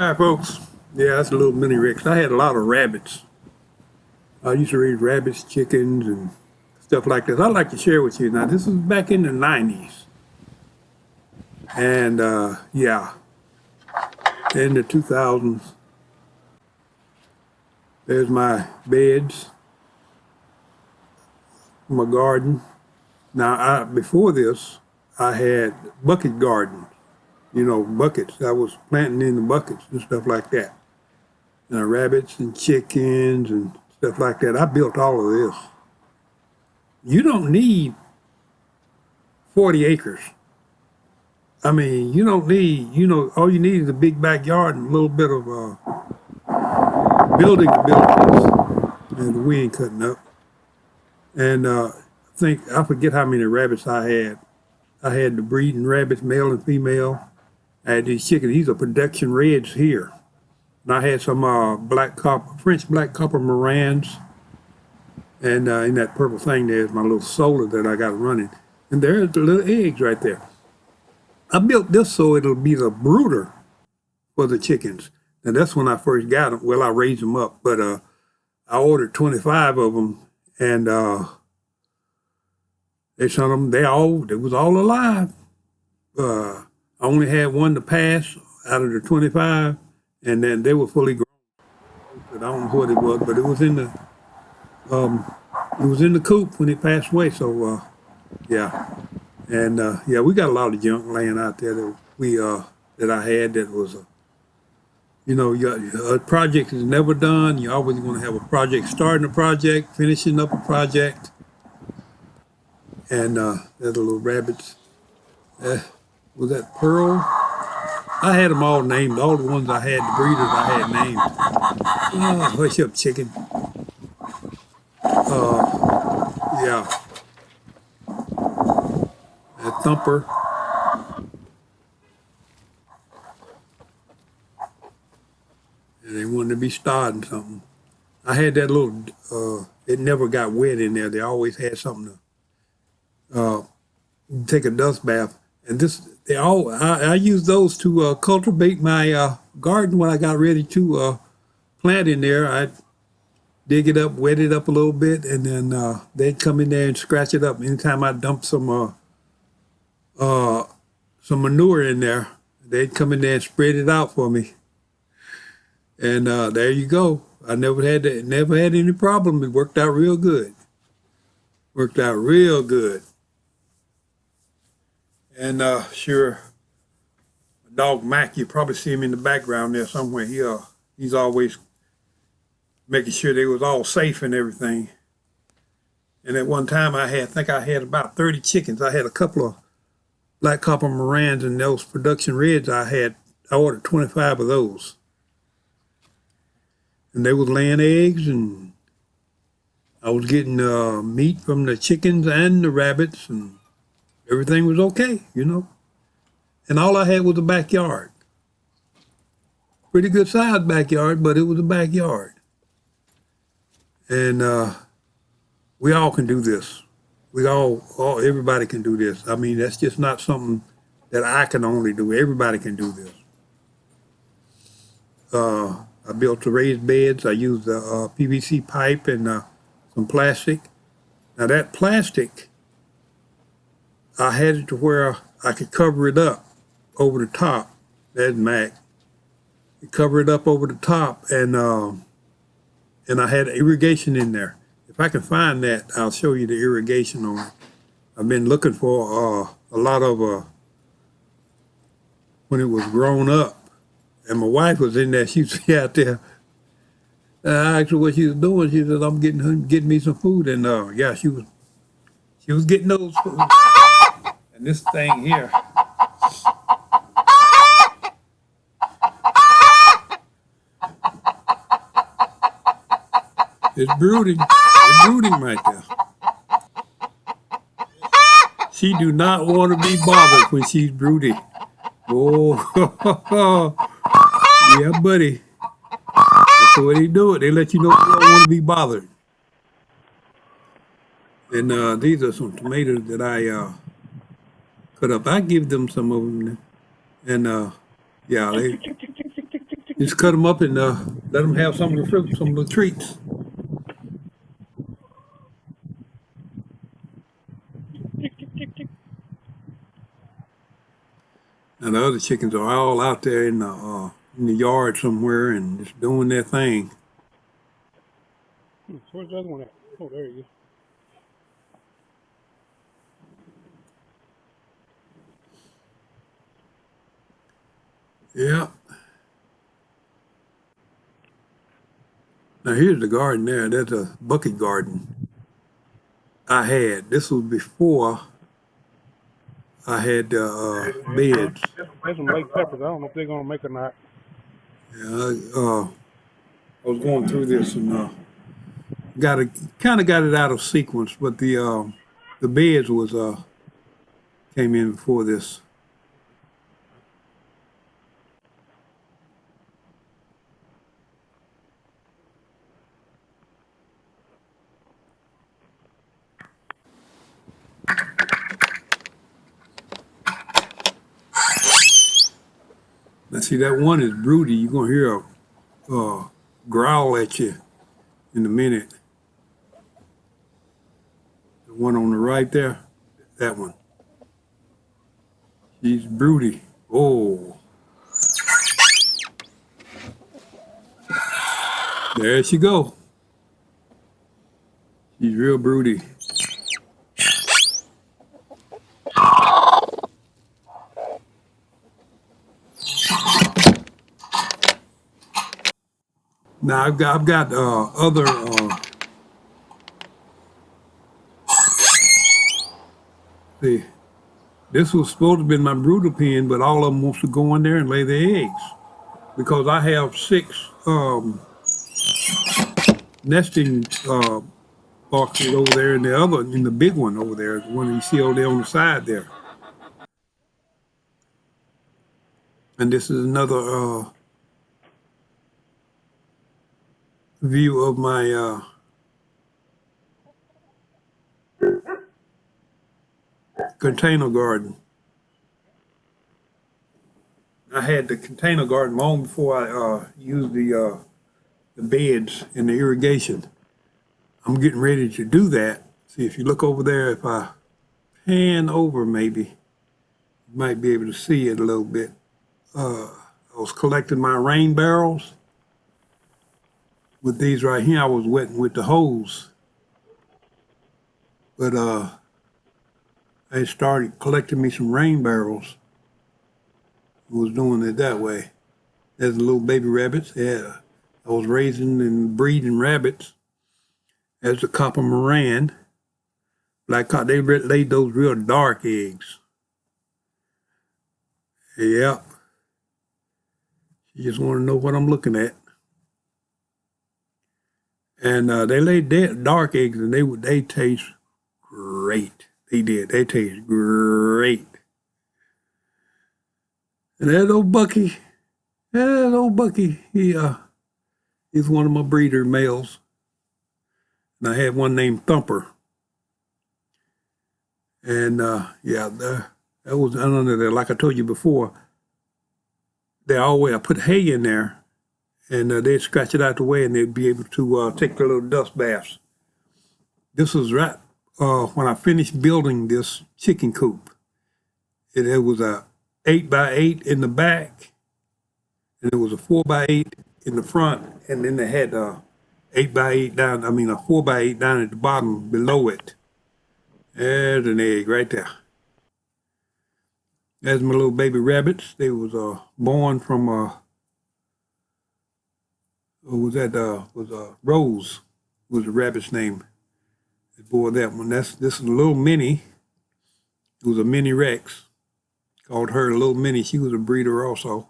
Hi, folks. Yeah, that's a little mini Rex. I had a lot of rabbits. I used to raise rabbits, chickens, and stuff like this. I'd like to share with you now. This was back in the 90's. And yeah, in the 2000s, there's my beds, my garden. Now, before this, I had bucket gardens, buckets. I was planting in the buckets and stuff like that. Rabbits and chickens and stuff like that. I built all of this. You don't need 40 acres. I mean, you don't need, all you need is a big backyard and a little bit of building abilities. And the wind cutting up. And I forget how many rabbits I had. I had the breeding rabbits, male and female. I had these chickens. These are production reds here. And I had some French black copper Morans. And in that purple thing, there's my little solar that I got running. And there's the little eggs right there. I built this so it'll be the brooder for the chickens. And that's when I first got them. Well, I raised them up, but I ordered 25 of them, and they sent them. They was all alive. I only had one to pass out of the 25, and then they were fully grown. I don't know what it was, but it was in the coop when it passed away. So yeah. And yeah, we got a lot of junk laying out there that I had that was a project is never done. You're always going to have a project, starting a project, finishing up a project. And there's the little rabbits. Was that Pearl? I had them all named. All the ones I had, the breeders I had named. Oh, hush up, chicken. Yeah. That Thumper. And they wanted to be starting something. I had that little, it never got wet in there. They always had something to take a dust bath. And I used those to cultivate my garden when I got ready to plant in there. I'd dig it up, wet it up a little bit, and then they'd come in there and scratch it up. Anytime I dumped some manure in there, they'd come in there and spread it out for me. And there you go. I never had any problem. It worked out real good. Worked out real good. And sure, my dog Mac, you probably see him in the background there somewhere. He's always making sure they was all safe and everything. And at one time I think I had about 30 chickens. I had a couple of black copper Morans and those production reds I ordered 25 of those. And they was laying eggs, and I was getting meat from the chickens and the rabbits, and everything was okay, And all I had was a backyard. Pretty good sized backyard, but it was a backyard. And we all can do this. Everybody can do this. I mean, that's just not something that I can only do. Everybody can do this. I built the raised beds. I used a PVC pipe and some plastic. Now that plastic, I had it to where I could cover it up over the top. That's Mac. You cover it up over the top, and I had irrigation in there. If I can find that, I'll show you the irrigation on it. I've been looking for a lot of when it was grown up. And my wife was in there. She was out there. I asked her what she was doing. She said, "I'm getting me some food." And yeah, she was getting those food. And this thing here, it's brooding. It's brooding right there. She do not want to be bothered when she's brooding. Oh, yeah, buddy. That's the way they do it. They let you know you don't want to be bothered. And these are some tomatoes that I cut up. I give them some of them. And yeah, Just cut them up and let them have some of the fruit, some of the treats. And the other chickens are all out there in the yard somewhere and just doing their thing. Where's the other one at? Oh, there you go. Yeah. Now here's the garden there. That's a bucket garden I had. This was before I had beds. There's some late peppers. I don't know if they're gonna make or not. Yeah, I was going through this and got it kind of got it out of sequence, but the beds was came in before this. Now see that one is broody. You're gonna hear a growl at you in a minute. The one on the right there, that one. She's broody. Oh, there she go. She's real broody. Now I've got other. See, this was supposed to be my brooder pen, but all of them wants to go in there and lay their eggs because I have 6 nesting boxes over there, and the other, in the big one over there, the one you see over there on the side there. And this is another view of my container garden. I had the container garden long before I used the beds and the irrigation. I'm getting ready to do that. See, if you look over there, if I pan over maybe, you might be able to see it a little bit. I was collecting my rain barrels. With these right here, I was wetting with the hose. But I started collecting me some rain barrels. I was doing it that way. There's the little baby rabbits. Yeah, I was raising and breeding rabbits. There's the copper Moran. They laid those real dark eggs. Yep. You just want to know what I'm looking at. And they laid dark eggs, and they taste great. They did. They taste great. And that old Bucky, he's one of my breeder males. And I had one named Thumper. And yeah, that was under there. Like I told you before, I put hay in there, and they'd scratch it out the way, and they'd be able to take their little dust baths. This was right when I finished building this chicken coop. It was a 8x8 in the back, and it was a 4x8 in the front, and then they had a 8x8 down. I mean, a 4x8 down at the bottom below it. There's an egg right there. There's my little baby rabbits. They was born from Rose was the rabbit's name. They bore that one. This is a little mini. It was a mini Rex. Called her a little mini. She was a breeder also.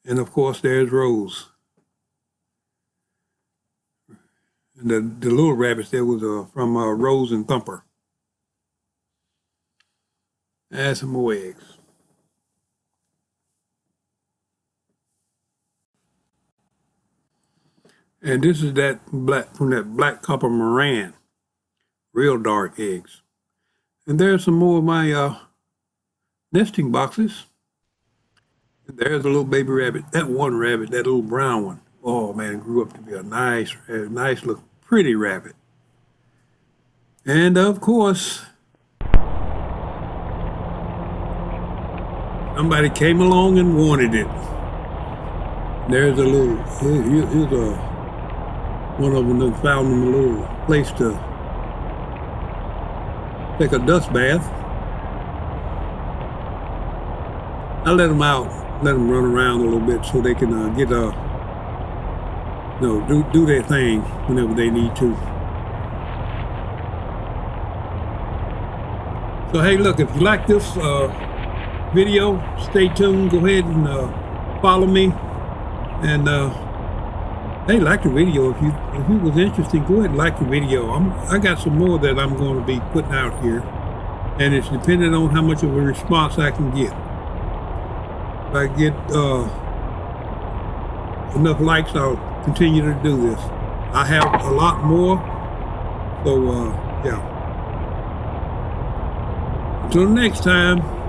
And of course, there's Rose. And the little rabbits there was from Rose and Thumper. Add some more eggs. And this is that black copper Moran, real dark eggs. And there's some more of my nesting boxes. There's a little baby rabbit. That one rabbit, that little brown one. Oh man, it grew up to be a nice look, pretty rabbit. And of course, somebody came along and wanted it. There's a little, here's a, one of them that found them a little place to take a dust bath. I let them out, let them run around a little bit so they can get do their thing whenever they need to. So hey, look, if you like this video, stay tuned. Go ahead and follow me, and hey, like the video. If it was interesting, go ahead and like the video. I got some more that I'm going to be putting out here, and it's depending on how much of a response I can get. If I get enough likes, I'll continue to do this. I have a lot more, so yeah. Until next time.